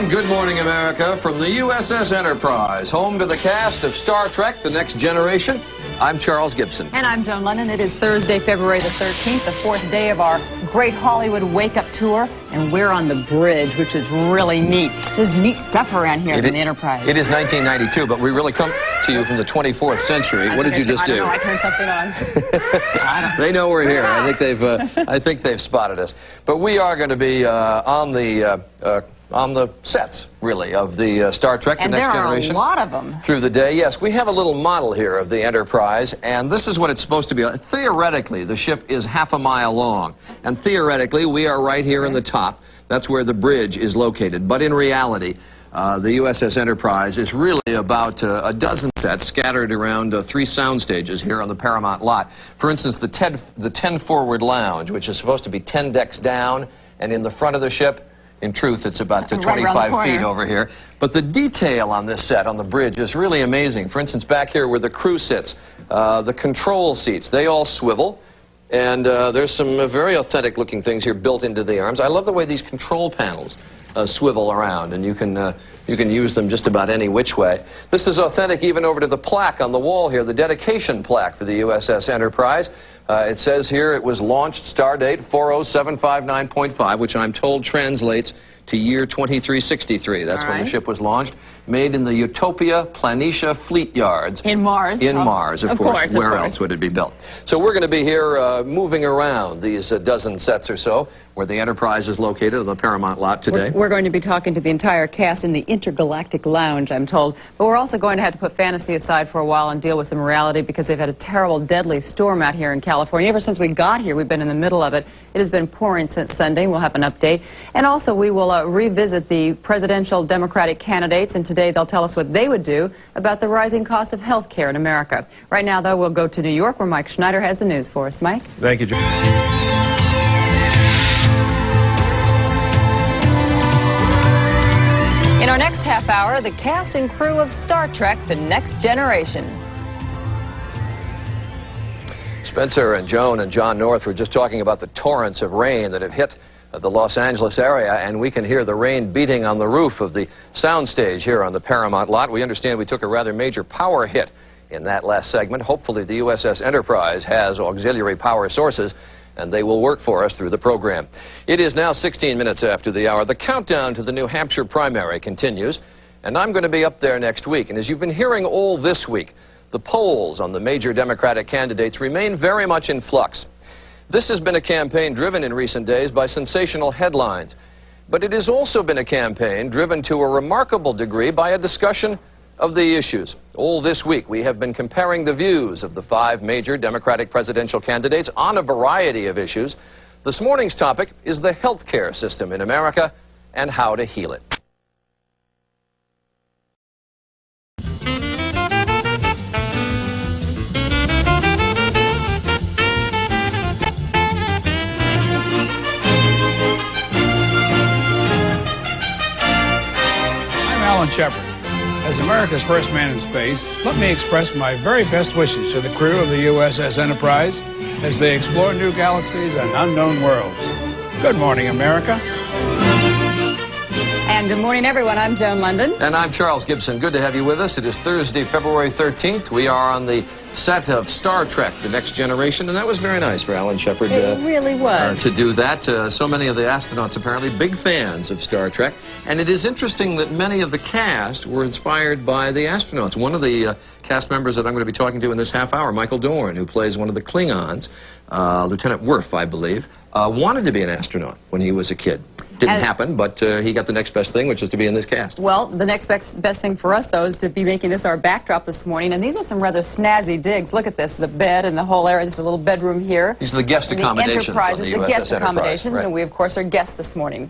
And good morning, America, from the USS Enterprise, home to the cast of Star Trek: The Next Generation. I'm Charles Gibson. And I'm Joan London. It is Thursday, February the 13th, the fourth day of our Great Hollywood Wake-Up Tour, and we're on the bridge, which is really neat. There's neat stuff around here in the Enterprise. It is 1992, but we really come to you from the 24th century. What did you just do? I turned something on. They know we're here. I think they've spotted us. But we are going to be on the sets, really, of the Star Trek: The Next Generation. And there are a lot of them. Through the day, yes. We have a little model here of the Enterprise, and this is what it's supposed to be. Theoretically, the ship is half a mile long, and theoretically, we are right here in the top. That's where the bridge is located. But in reality, the USS Enterprise is really about a dozen sets scattered around 3 sound stages here on the Paramount lot. For instance, the 10 forward lounge, which is supposed to be 10 decks down, and in the front of the ship, in truth, it's about 25 feet over here. But the detail on this set, on the bridge, is really amazing. For instance, back here where the crew sits, the control seats, they all swivel. And there's some very authentic-looking things here built into the arms. I love the way these control panels swivel around, and you can use them just about any which way. This is authentic even over to the plaque on the wall here, the dedication plaque for the USS Enterprise. It says here it was launched stardate 40759.5, which I'm told translates to year 2363. That's when the ship was launched. Made in the Utopia Planitia Fleet Yards. In Mars. In Mars, of course. Where else would it be built? So we're going to be here moving around these dozen sets or so, where the Enterprise is located on the Paramount lot today. We're going to be talking to the entire cast in the Intergalactic Lounge, I'm told. But we're also going to have to put fantasy aside for a while and deal with some reality, because they've had a terrible, deadly storm out here in California. Ever since we got here, we've been in the middle of it. It has been pouring since Sunday. We'll have an update. And also, we will revisit the presidential Democratic candidates, and today they'll tell us what they would do about the rising cost of health care in America. Right now, though, we'll go to New York, where Mike Schneider has the news for us. Mike? Thank you, John. In our next half hour, the cast and crew of Star Trek: The Next Generation. Spencer and Joan and John North were just talking about the torrents of rain that have hit the Los Angeles area, and we can hear the rain beating on the roof of the soundstage here on the Paramount lot. We understand we took a rather major power hit in that last segment. Hopefully the USS Enterprise has auxiliary power sources, and they will work for us through the program. It is now 16 minutes after the hour. The countdown to the New Hampshire primary continues, and I'm going to be up there next week. And as you've been hearing all this week, the polls on the major Democratic candidates remain very much in flux. This has been a campaign driven in recent days by sensational headlines, but it has also been a campaign driven to a remarkable degree by a discussion of the issues. All this week, we have been comparing the views of the 5 major Democratic presidential candidates on a variety of issues. This morning's topic is the health care system in America and how to heal it. Shepard. As America's first man in space, let me express my very best wishes to the crew of the USS Enterprise as they explore new galaxies and unknown worlds. Good morning, America. And good morning, everyone. I'm Joan London. And I'm Charles Gibson. Good to have you with us. It is Thursday, February 13th. We are on the set of Star Trek: The Next Generation, and that was very nice for Alan Shepard. It really was. To do that. So many of the astronauts apparently big fans of Star Trek. And it is interesting that many of the cast were inspired by the astronauts. One of the cast members that I'm going to be talking to in this half hour, Michael Dorn, who plays one of the Klingons, Lieutenant Worf, I believe, wanted to be an astronaut when he was a kid. Didn't happen, but he got the next best thing, which is to be in this cast. Well, the next best thing for us, though, is to be making this our backdrop this morning. And these are some rather snazzy digs. Look at this, the bed and the whole area. This is a little bedroom here. These are the guest accommodations on the USS Enterprise. The guest accommodations, right. And we, of course, are guests this morning.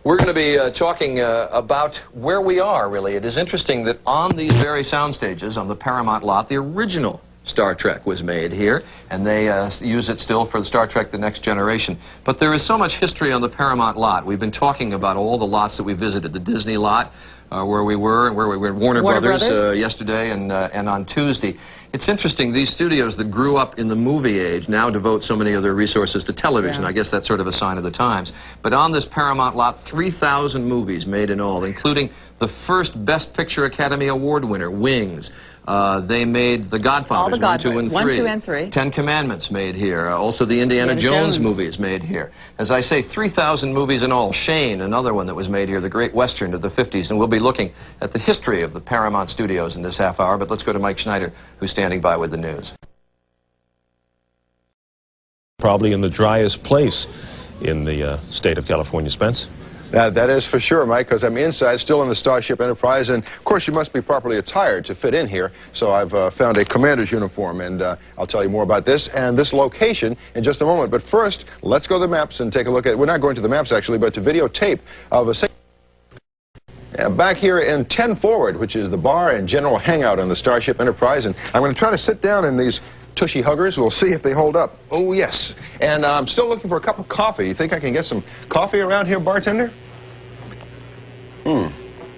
We're going to be talking about where we are, really. It is interesting that on these very sound stages, on the Paramount lot, the original Star Trek was made here, and they use it still for the Star Trek: The Next Generation. But there is so much history on the Paramount lot. We've been talking about all the lots that we visited, the Disney lot, where we were, and where we were at Warner Brothers. Yesterday and on Tuesday. It's interesting, these studios that grew up in the movie age now devote so many of their resources to television. Yeah. I guess that's sort of a sign of the times. But on this Paramount lot, 3,000 movies made in all, including the first Best Picture Academy Award winner, Wings. They made The Godfathers, 1, 2, and 3. 1, 2, and 3. 10 Commandments made here. Also the Indiana Jones movies made here. As I say, 3,000 movies in all. Shane, another one that was made here, the great Western of the 50s. And we'll be looking at the history of the Paramount Studios in this half hour. But let's go to Mike Schneider, who's standing by with the news. Probably in the driest place in the state of California, Spence. That is for sure, Mike, because I'm inside, still in the Starship Enterprise, and of course you must be properly attired to fit in here, so I've found a commander's uniform, and I'll tell you more about this and this location in just a moment. But first, let's go to the maps and take a look at, we're not going to the maps actually, but to videotape of a back here in 10 Forward, which is the bar and general hangout on the Starship Enterprise, and I'm going to try to sit down in these tushy huggers. We'll see if they hold up. Oh, yes. And I'm still looking for a cup of coffee. You think I can get some coffee around here, bartender?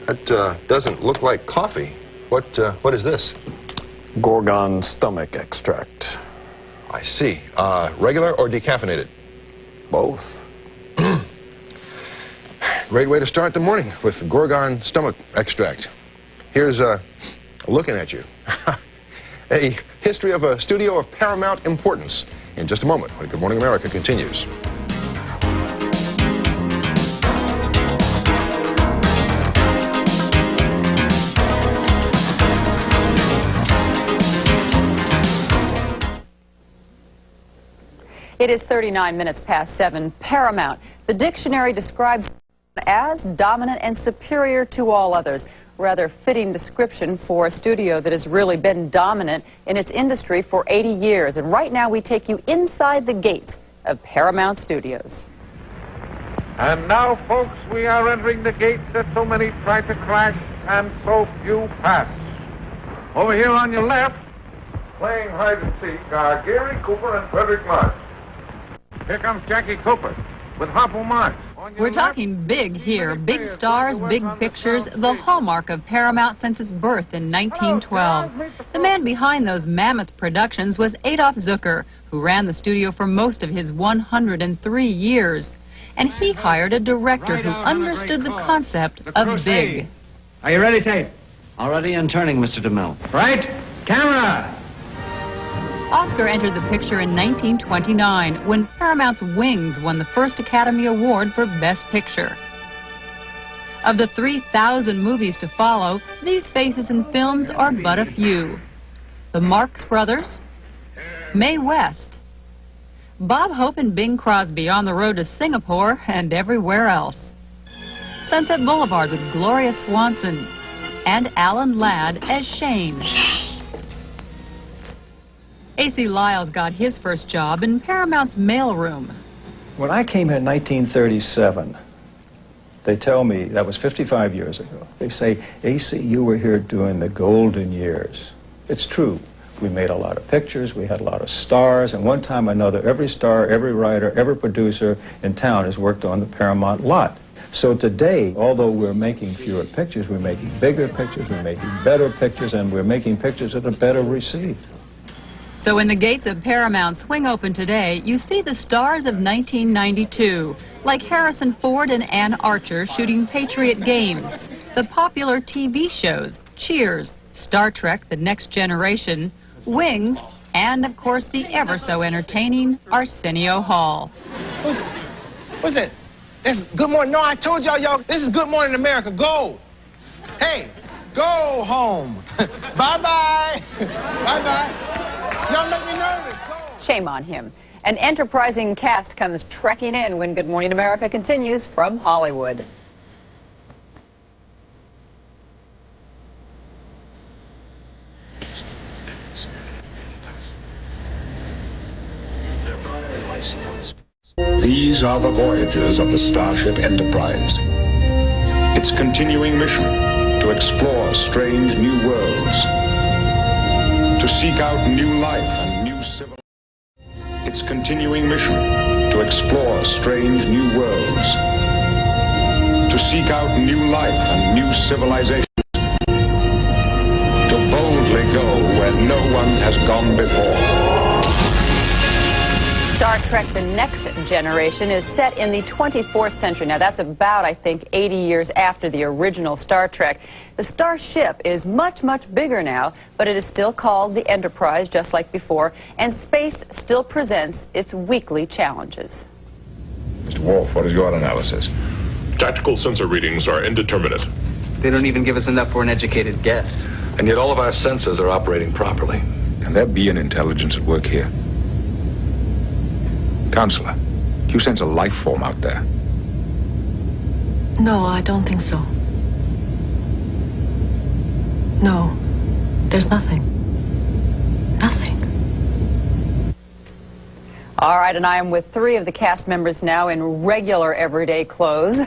That doesn't look like coffee. What is this? Gorgon stomach extract. I see. Regular or decaffeinated? Both. Great way to start the morning with Gorgon stomach extract. Here's looking at you. A history of a studio of paramount importance in just a moment when Good Morning America continues. It is 39 minutes past 7. Paramount. The dictionary describes as dominant and superior to all others. Rather fitting description for a studio that has really been dominant in its industry for 80 years. And right now we take you inside the gates of Paramount Studios. And now, folks, we are entering the gates that so many try to crash and so few pass. Over here on your left, playing hide and seek, are Gary Cooper and Frederick March. Here comes Jackie Cooper with Hopple March. We're talking big here. Big stars, big pictures, the hallmark of Paramount since its birth in 1912. The man behind those mammoth productions was Adolf Zucker, who ran the studio for most of his 103 years. And he hired a director who understood the concept of big. Are you ready, tape? Already and turning, Mr. DeMille. Right? Camera! Oscar entered the picture in 1929 when Paramount's Wings won the first Academy Award for Best Picture. Of the 3,000 movies to follow, these faces in films are but a few. The Marx Brothers, Mae West, Bob Hope and Bing Crosby on the road to Singapore and everywhere else. Sunset Boulevard with Gloria Swanson, and Alan Ladd as Shane. A.C. Lyles got his first job in Paramount's mailroom. When I came here in 1937, they tell me, that was 55 years ago, they say, A.C., you were here during the golden years. It's true. We made a lot of pictures, we had a lot of stars, and one time or another, every star, every writer, every producer in town has worked on the Paramount lot. So today, although we're making fewer pictures, we're making bigger pictures, we're making better pictures, and we're making pictures that are better received. So when the gates of Paramount swing open today, you see the stars of 1992, like Harrison Ford and Ann Archer shooting Patriot games, the popular TV shows, Cheers, Star Trek, The Next Generation, Wings, and of course the ever-so-entertaining Arsenio Hall. What's it? This is Good Morning. No, I told y'all, this is Good Morning America. Go. Hey, go home. Bye-bye. Bye-bye. Y'all make me nervous. Go. Shame on him. An enterprising cast comes trekking in when Good Morning America continues from Hollywood. These are the voyages of the Starship Enterprise. Its continuing mission to explore strange new worlds, to seek out new life and new civilization. Its continuing mission to explore strange new worlds, to seek out new life and new civilizations, to boldly go where no one none has gone before. Star Trek: The Next Generation is set in the 24th century. Now, that's about, I think, 80 years after the original Star Trek. The starship is much, much bigger now, but it is still called the Enterprise, just like before, and space still presents its weekly challenges. Mr. Worf, what is your analysis? Tactical sensor readings are indeterminate. They don't even give us enough for an educated guess. And yet all of our sensors are operating properly. Can there be an intelligence at work here? Counselor, do you sense a life form out there? No, I don't think so. No, there's nothing. Nothing. All right, and I am with 3 of the cast members now in regular everyday clothes.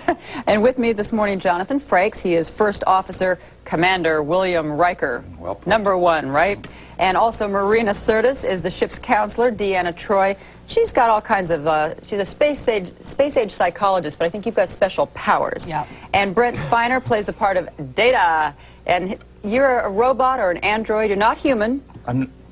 And with me this morning, Jonathan Frakes. He is First Officer Commander William Riker. Well, number 1, right? And also Marina Sirtis is the ship's counselor, Deanna Troi. She's got all kinds of, she's a space age psychologist, but I think you've got special powers. Yeah. And Brent Spiner plays the part of Data. And you're a robot or an android. You're not human.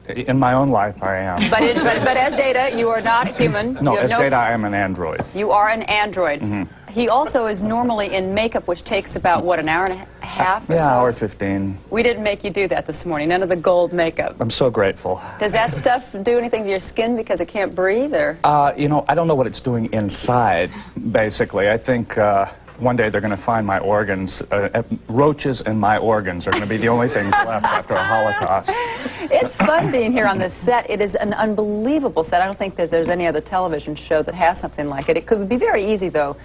In my own life, I am. But as Data, you are not human. No, as Data, I am an android. You are an android. Mm-hmm. He also is normally in makeup, which takes about, what, an hour and a half or so? Yeah, hour 15. We didn't make you do that this morning. None of the gold makeup. I'm so grateful. Does that stuff do anything to your skin because it can't breathe, or? You know, I don't know what it's doing inside, basically. I think one day they're going to find my organs. Roaches and my organs are going to be the only things left after a Holocaust. It's fun being here on this set. It is an unbelievable set. I don't think that there's any other television show that has something like it. It could be very easy, though,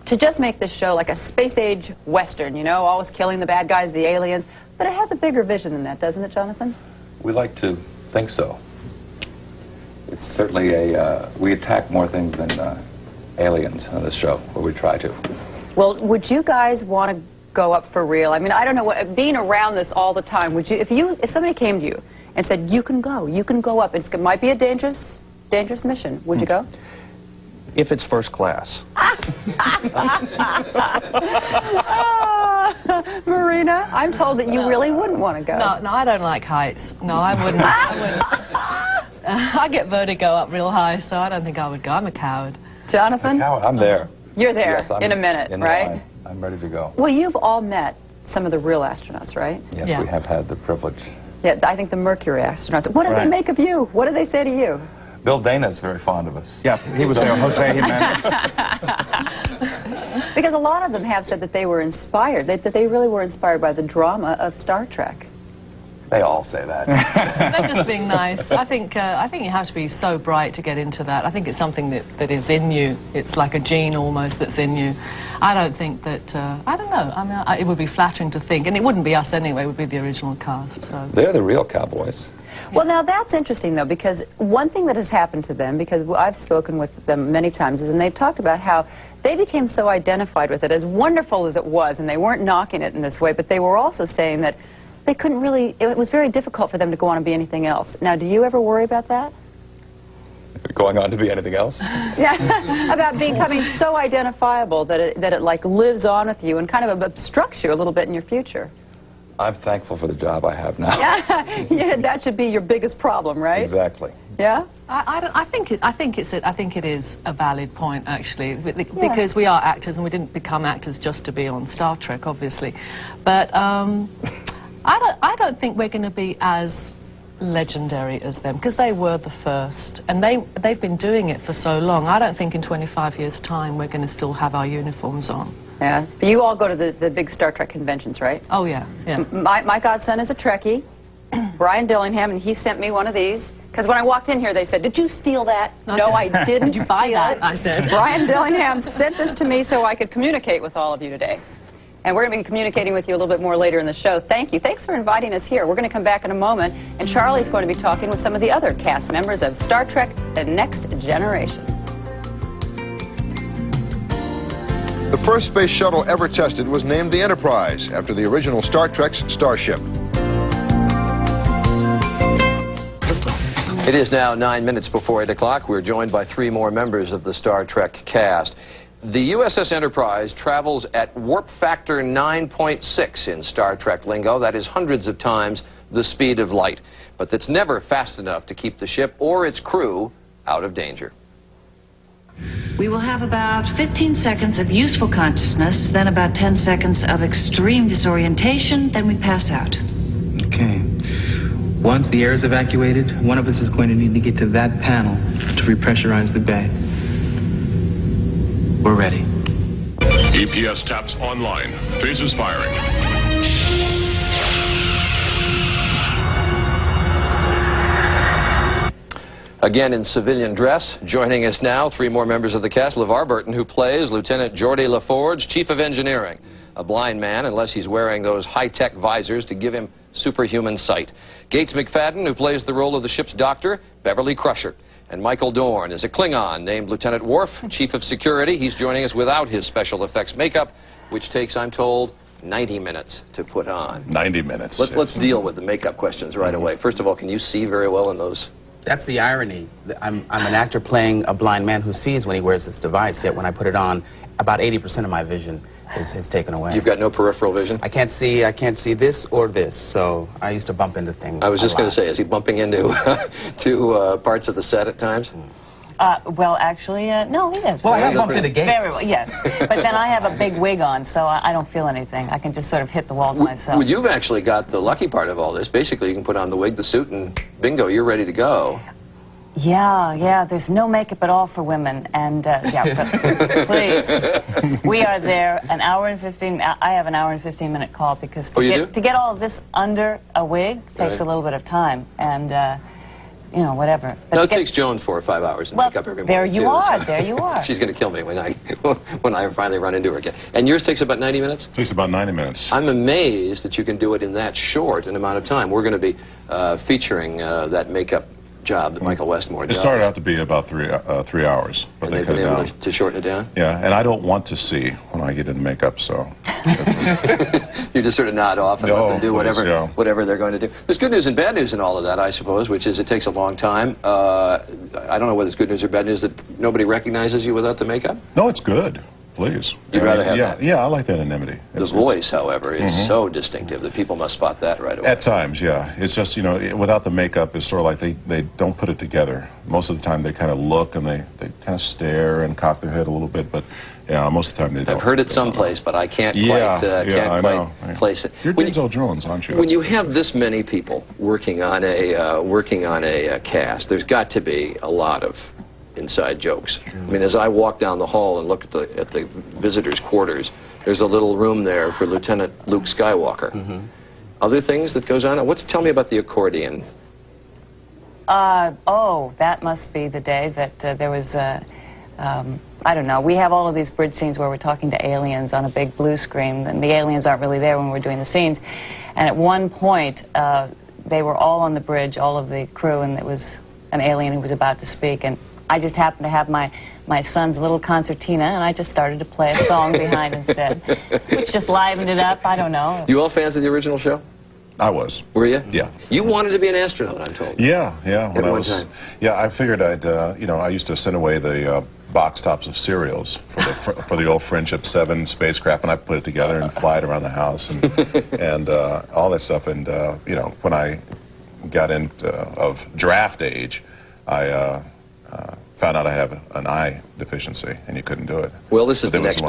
to just make this show like a space-age Western, you know, always killing the bad guys, the aliens. But it has a bigger vision than that, doesn't it, Jonathan? We like to think so. It's certainly we attack more things than aliens on this show, or we try to. Well, would you guys want to go up for real? I mean, I don't know, being around this all the time, would you, if somebody came to you and said, you can go up, it might be a dangerous mission, would you go? If it's first class. Marina, I'm told that you really wouldn't want to go. No, I don't like heights. No, I wouldn't. I get vertigo up real high, so I don't think I would go. I'm a coward. Jonathan? Coward, I'm there. You're there yes, in a minute, right? I'm ready to go. Well, you've all met some of the real astronauts, right? Yes, yeah. We have had the privilege. Yeah, I think the Mercury astronauts. What did they make of you? What did they say to you? Bill Dana's very fond of us. Yeah, he was there. Jose Jimenez. Because a lot of them have said that they were inspired, that they really were inspired by the drama of Star Trek. They all say that. They're just being nice. I think you have to be so bright to get into that. I think it's something that is in you. It's like a gene almost that's in you. I don't think that, I don't know. I mean, it would be flattering to think, and it wouldn't be us anyway, it would be the original cast. So. They're the real cowboys. Well, now that's interesting, though, because one thing that has happened to them, because I've spoken with them many times, and they've talked about how they became so identified with it, as wonderful as it was, and they weren't knocking it in this way, but they were also saying that they couldn't really, it was very difficult for them to go on and be anything else. Now, do you ever worry about that? Going on to be anything else? Yeah, about becoming so identifiable that it like lives on with you and kind of obstructs you a little bit in your future. I'm thankful for the job I have now. Yeah, that should be your biggest problem, right? Exactly. Yeah. I think it is a valid point, actually, because we are actors and we didn't become actors just to be on Star Trek, obviously. But I don't think we're going to be as legendary as them, because they were the first, and they've been doing it for so long. I don't think in 25 years' time we're going to still have our uniforms on. Yeah, but you all go to the big Star Trek conventions, right? Oh, yeah, yeah. My godson is a Trekkie, Brian Dillingham, and he sent me one of these. Because when I walked in here, they said, did you steal that? No, I didn't. Did you buy that? I said. Brian Dillingham sent this to me so I could communicate with all of you today. And we're going to be communicating with you a little bit more later in the show. Thank you. Thanks for inviting us here. We're going to come back in a moment, and Charlie's going to be talking with some of the other cast members of Star Trek: The Next Generation. The first space shuttle ever tested was named the Enterprise, after the original Star Trek's starship. It is now 9 minutes before 8 o'clock. We're joined by 3 more members of the Star Trek cast. The USS Enterprise travels at warp factor 9.6 in Star Trek lingo. That is hundreds of times the speed of light. But that's never fast enough to keep the ship or its crew out of danger. We will have about 15 seconds of useful consciousness, then about 10 seconds of extreme disorientation, then we pass out. Okay. Once the air is evacuated, one of us is going to need to get to that panel to repressurize the bay. We're ready. EPS taps online. Phases firing. Again in civilian dress, joining us now, 3 more members of the cast. LeVar Burton, who plays Lieutenant Geordie LaForge, Chief of Engineering, a blind man unless he's wearing those high-tech visors to give him superhuman sight. Gates McFadden, who plays the role of the ship's doctor, Beverly Crusher. And Michael Dorn is a Klingon named Lieutenant Worf, Chief of Security. He's joining us without his special effects makeup, which takes, I'm told, 90 minutes to put on. 90 minutes. Let's deal with the makeup questions right away. First of all, can you see very well in those? That's the irony. I'm an actor playing a blind man who sees when he wears this device, yet when I put it on, about 80% of my vision is taken away. You've got no peripheral vision? I can't see this or this, so I used to bump into things. I was just going to say, is he bumping into parts of the set at times? Well, actually, no, he does. Well, I have bumped into Gates. Very well, yes. But then I have a big wig on, so I don't feel anything. I can just sort of hit the walls myself. Well, you've actually got the lucky part of all this. Basically, you can put on the wig, the suit, and bingo, you're ready to go. Yeah, there's no makeup at all for women, and yeah, but please, we are there an hour and 15, I have an hour and 15-minute call because to get all of this under a wig takes a little bit of time, and you know, whatever. But no, it takes Joan 4 or 5 hours to make up every morning. There you are. She's going to kill me when I finally run into her again. And yours takes about 90 minutes? Takes about 90 minutes. I'm amazed that you can do it in that short an amount of time. We're going to be featuring that makeup job that Michael Westmore does. It started out to be about 3 hours, but and they cut it down. To shorten it down? Yeah, and I don't want to see when I get in makeup, so... You just sort of nod off and let them do whatever they're going to do. There's good news and bad news in all of that, I suppose, which is it takes a long time. I don't know whether it's good news or bad news that nobody recognizes you without the makeup? No, it's good. Please. You'd rather have that? Yeah, I like that anonymity. The voice, however, is so distinctive that people must spot that right away. At times, yeah. It's just, you know, without the makeup, it's sort of like they don't put it together. Most of the time they kind of look and they kind of stare and cock their head a little bit, but yeah, most of the time they don't. I've heard it someplace, but I can't quite place it. You're Denzel Jones, aren't you? When you have this many people working on a cast, there's got to be a lot of inside jokes. I mean, as I walk down the hall and look at the visitors' quarters, there's a little room there for Lieutenant Luke Skywalker. Other things that goes on? Tell me about the accordion. Oh, that must be the day that there was I don't know. We have all of these bridge scenes where we're talking to aliens on a big blue screen, and the aliens aren't really there when we're doing the scenes. And at one point, they were all on the bridge, all of the crew, and it was an alien who was about to speak. And I just happened to have my son's little concertina, and I just started to play a song behind instead, which just livened it up. I don't know. You all fans of the original show? I was. Were you? Yeah. You wanted to be an astronaut, I'm told. Yeah. When I was, yeah, I figured I'd, you know, I used to send away the box tops of cereals for the old Friendship 7 spacecraft, and I put it together and fly it around the house and all that stuff. And you know, when I got of draft age, I found out I have an eye deficiency, and you couldn't do it. Well, this is the next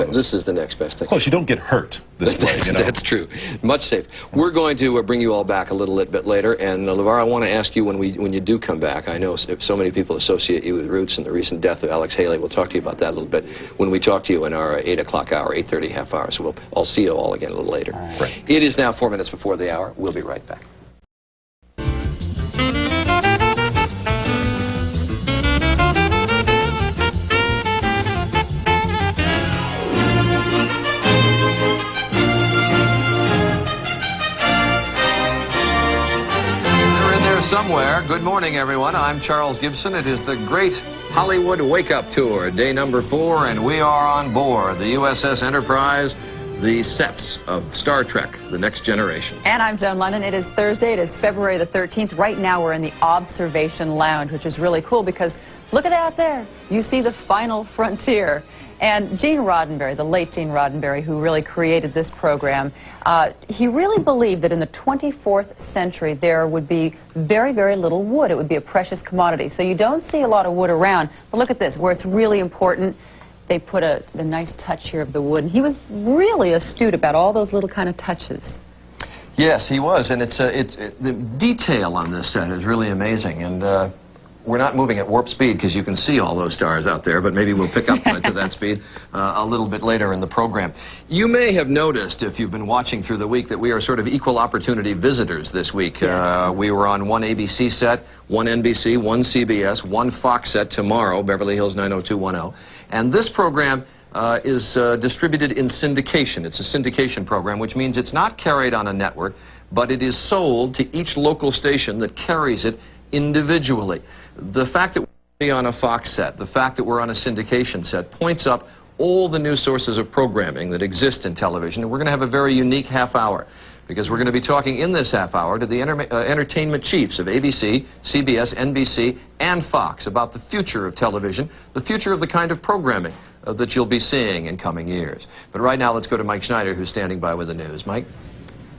best thing. Plus, you don't get hurt this way, you know. That's true. Much safer. We're going to bring you all back a little bit later, and LeVar, I want to ask you when you do come back. I know so many people associate you with Roots and the recent death of Alex Haley. We'll talk to you about that a little bit when we talk to you in our 8 o'clock hour, 8:30 half hour. So I'll see you all again a little later. Right. It is now 4 minutes before the hour. We'll be right back. Somewhere. Good morning, everyone. I'm Charles Gibson. It is the Great Hollywood Wake Up Tour, day number 4, and we are on board the USS Enterprise, the sets of Star Trek, The Next Generation. And I'm Joan London. It is Thursday. It is February the 13th. Right now we're in the Observation Lounge, which is really cool because look at out there. You see the final frontier. And Gene Roddenberry, the late Gene Roddenberry, who really created this program, he really believed that in the 24th century there would be very, very little wood. It would be a precious commodity. So you don't see a lot of wood around. But look at this, where it's really important. They put the nice touch here of the wood. And he was really astute about all those little kind of touches. Yes, he was, and the detail on this set is really amazing, and we're not moving at warp speed because you can see all those stars out there, but maybe we'll pick up to that speed a little bit later in the program. You may have noticed, if you've been watching through the week, that we are sort of equal opportunity visitors this week. Yes. We were on one ABC set, one NBC, one CBS, one Fox set tomorrow, Beverly Hills 90210, and this program is distributed in syndication. It's a syndication program, which means it's not carried on a network, but it is sold to each local station that carries it individually. The fact that we're on a Fox set, the fact that we're on a syndication set, points up all the new sources of programming that exist in television. And we're going to have a very unique half hour, because we're going to be talking in this half hour to the entertainment chiefs of ABC, CBS, NBC, and Fox about the future of television, the future of the kind of programming that you'll be seeing in coming years. But right now, let's go to Mike Schneider, who's standing by with the news. Mike?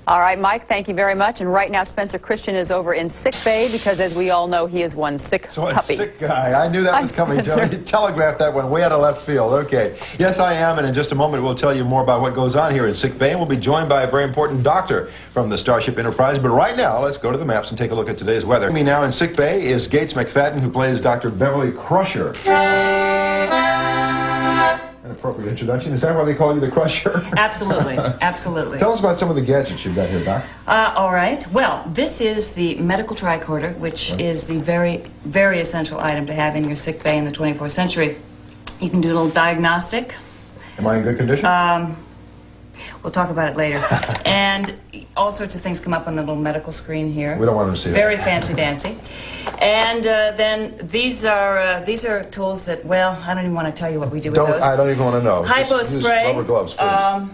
All right, Mike, thank you very much. And right now, Spencer Christian is over in sick bay because, as we all know, he is one sick puppy. Sick guy. I knew that was coming, Joe. You telegraphed that one way out of left field. Okay. Yes, I am, and in just a moment, we'll tell you more about what goes on here in sick bay, and we'll be joined by a very important doctor from the Starship Enterprise. But right now, let's go to the maps and take a look at today's weather. With me now in sick bay is Gates McFadden, who plays Dr. Beverly Crusher. An appropriate introduction. Is that why they call you the Crusher? Absolutely, absolutely. Tell us about some of the gadgets you've got here, Doc. All right. Well, this is the medical tricorder, which is the very, very essential item to have in your sick bay in the 24th century. You can do a little diagnostic. Am I in good condition? We'll talk about it later. And all sorts of things come up on the little medical screen here. We don't want them to see that. Very fancy-dancy. And then these are tools that, well, I don't even want to tell you what we do with those. I don't even want to know. Hypo spray. Rubber gloves, please.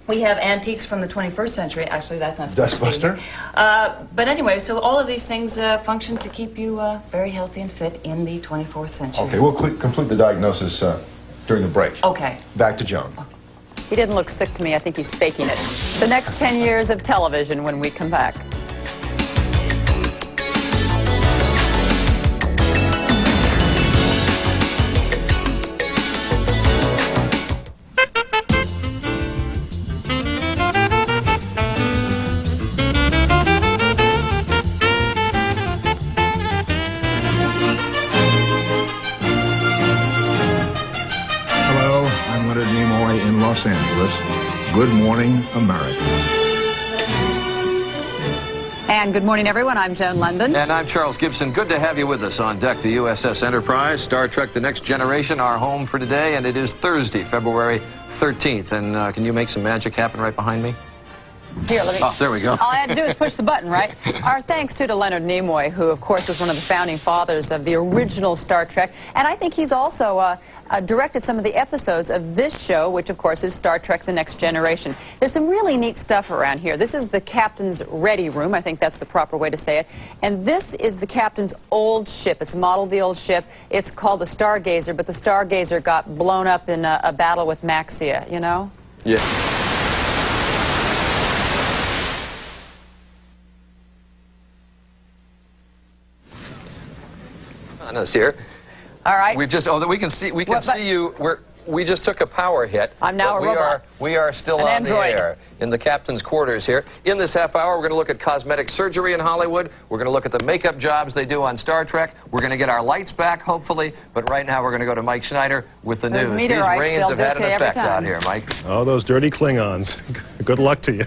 We have antiques from the 21st century. Actually, that's not supposed Dustbuster? to be. But anyway, so all of these things function to keep you very healthy and fit in the 24th century. Okay, we'll complete the diagnosis during the break. Okay. Back to Joan. He didn't look sick to me. I think he's faking it. The next 10 years of television when we come back. Los Angeles. Good morning, America. And good morning, everyone. I'm Joan London. And I'm Charles Gibson. Good to have you with us on deck, the USS Enterprise, Star Trek The Next Generation, our home for today, and it is Thursday, February 13th. And can you make some magic happen right behind me? Here, let me... Oh, there we go. All I had to do is push the button, right? Our thanks to Leonard Nimoy, who, of course, was one of the founding fathers of the original Star Trek. And I think he's also directed some of the episodes of this show, which, of course, is Star Trek The Next Generation. There's some really neat stuff around here. This is the captain's ready room. I think that's the proper way to say it. And this is the captain's old ship. It's a model of the old ship. It's called the Stargazer, but the Stargazer got blown up in a battle with Maxia, you know? Yeah. Us here. All right. We've just we can see you. We just took a power hit. I'm now a robot. We are still on the air in the captain's quarters here. In this half hour, we're going to look at cosmetic surgery in Hollywood. We're going to look at the makeup jobs they do on Star Trek. We're going to get our lights back, hopefully. But right now, we're going to go to Mike Schneider with the news. These rains have had an effect out here, Mike. Oh, those dirty Klingons. Good luck to you.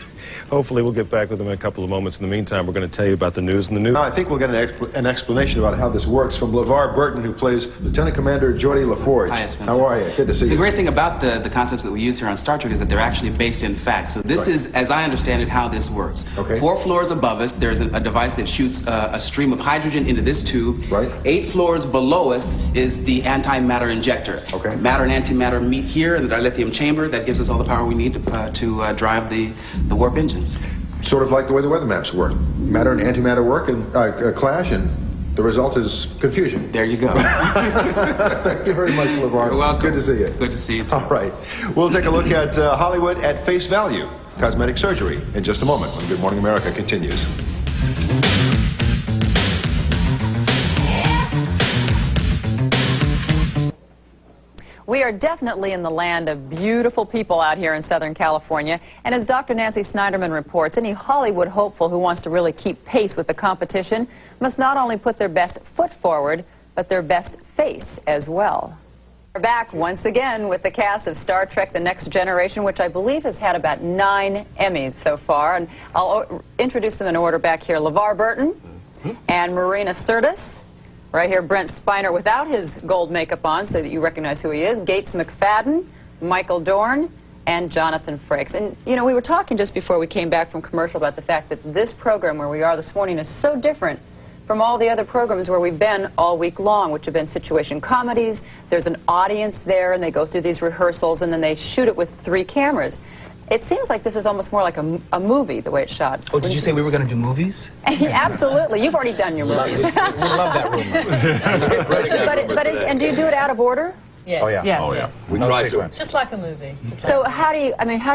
Hopefully, we'll get back with them in a couple of moments. In the meantime, we're going to tell you about the news in the news. I think we'll get an explanation about how this works from LeVar Burton, who plays Lieutenant Commander Geordi LaForge. Hi, Spencer. How are you? Good to see you. The great thing about the concepts that we use here on Star Trek is that they're actually based in fact. So this is, as I understand it, how this works. Okay. 4 floors above us, there's a device that shoots a stream of hydrogen into this tube. Right. 8 floors below us is the antimatter injector. Okay. Matter and antimatter meet here in the dilithium chamber. That gives us all the power we need to drive the warp engines. Sort of like the way the weather maps work. Matter and antimatter work and clash, and The result is confusion. There you go. Thank you very much, LeVar. You're welcome. Good to see you. Good to see you, too. All right. We'll take a look at Hollywood at face value, cosmetic surgery, in just a moment when Good Morning America continues. We are definitely in the land of beautiful people out here in Southern California. And as Dr. Nancy Snyderman reports, any Hollywood hopeful who wants to really keep pace with the competition must not only put their best foot forward, but their best face as well. We're back once again with the cast of Star Trek The Next Generation, which I believe has had about 9 Emmys so far. And I'll introduce them in order back here. LeVar Burton and Marina Sirtis. Right here, Brent Spiner without his gold makeup on so that you recognize who he is. Gates McFadden, Michael Dorn, and Jonathan Frakes. And, you know, we were talking just before we came back from commercial about the fact that this program where we are this morning is so different from all the other programs where we've been all week long, which have been situation comedies. There's an audience there, and they go through these rehearsals, and then they shoot it with 3 cameras. It seems like this is almost more like a movie, the way it's shot. Oh, did you say we were going to do movies? Absolutely. You've already done your movies. We love that room. And do you do it out of order? Yes. Oh, yeah. Yes. Oh, yeah. We try to. Just like a movie. So how do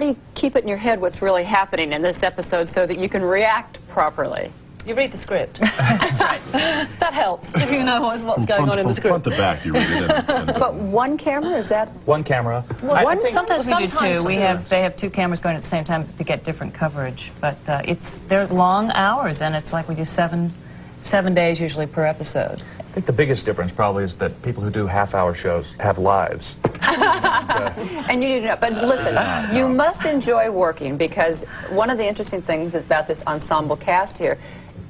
you keep it in your head what's really happening in this episode so that you can react properly? You read the script. That's right. That helps. If you know what's going on in the script. From front to back, you read it. But one camera, is that? One camera. Well, sometimes we do sometimes two. They have 2 cameras going at the same time to get different coverage. But they're long hours, and it's like we do 7 days usually per episode. I think the biggest difference probably is that people who do half-hour shows have lives. And you do not. But listen, you must enjoy working, because one of the interesting things about this ensemble cast here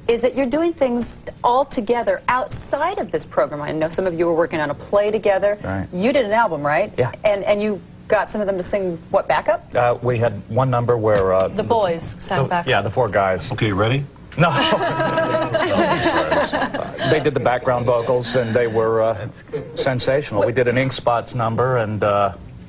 is that you're doing things all together outside of this program. I know some of you were working on a play together. Right. You did an album, right? Yeah. And you got some of them to sing, what, backup? We had one number where... the boys sang backup. Yeah, the 4 guys. Okay, ready? No. They did the background vocals, and they were sensational. We did an Ink Spots number, and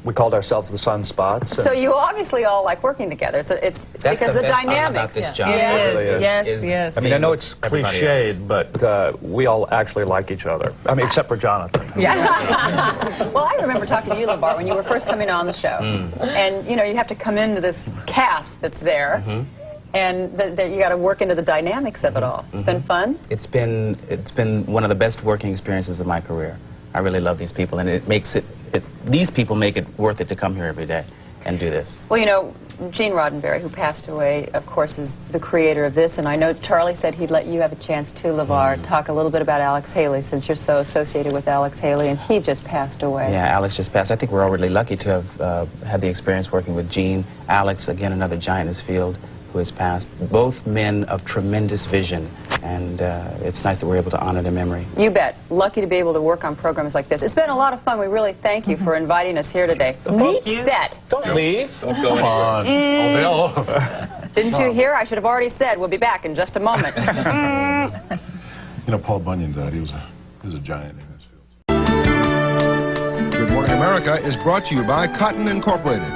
we called ourselves the Sunspots. So you obviously all like working together. It's because the dynamic. About this job. Yes, really is. yes. I mean, I know it's cliched, but we all actually like each other. I mean, except for Jonathan. Yeah. Well, I remember talking to you, LeVar, when you were first coming on the show. And, you know, you have to come into this cast that's there. And you got to work into the dynamics of it all. It's been fun. It's been one of the best working experiences of my career. I really love these people, and it makes these people make it worth it to come here every day and do this. Well, you know, Gene Roddenberry, who passed away, of course, is the creator of this, and I know Charlie said he'd let you have a chance too, LeVar, talk a little bit about Alex Haley, since you're so associated with Alex Haley, and he just passed away. Yeah, Alex just passed. I think we're all really lucky to have had the experience working with Gene. Alex, again, another giant in his field, who has passed. Both men of tremendous vision, and it's nice that we're able to honor their memory. You bet. Lucky to be able to work on programs like this. It's been a lot of fun. We really thank you for inviting us here today. Neat set. Don't leave. Don't go on. All day long. Didn't you hear? I should have already said we'll be back in just a moment. You know, Paul Bunyan died. He was a giant in his field. Good Morning America is brought to you by Cotton Incorporated.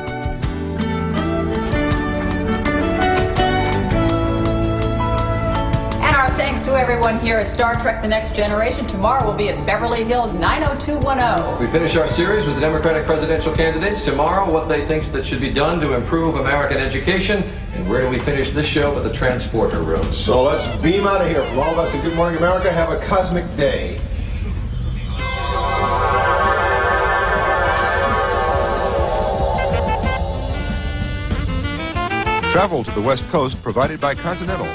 Thanks to everyone here at Star Trek The Next Generation. Tomorrow we'll be at Beverly Hills 90210. We finish our series with the Democratic presidential candidates. Tomorrow, what they think that should be done to improve American education. And where do we finish this show with the transporter room? So let's beam out of here. From all of us at Good Morning America, have a cosmic day. Travel to the West Coast provided by Continental.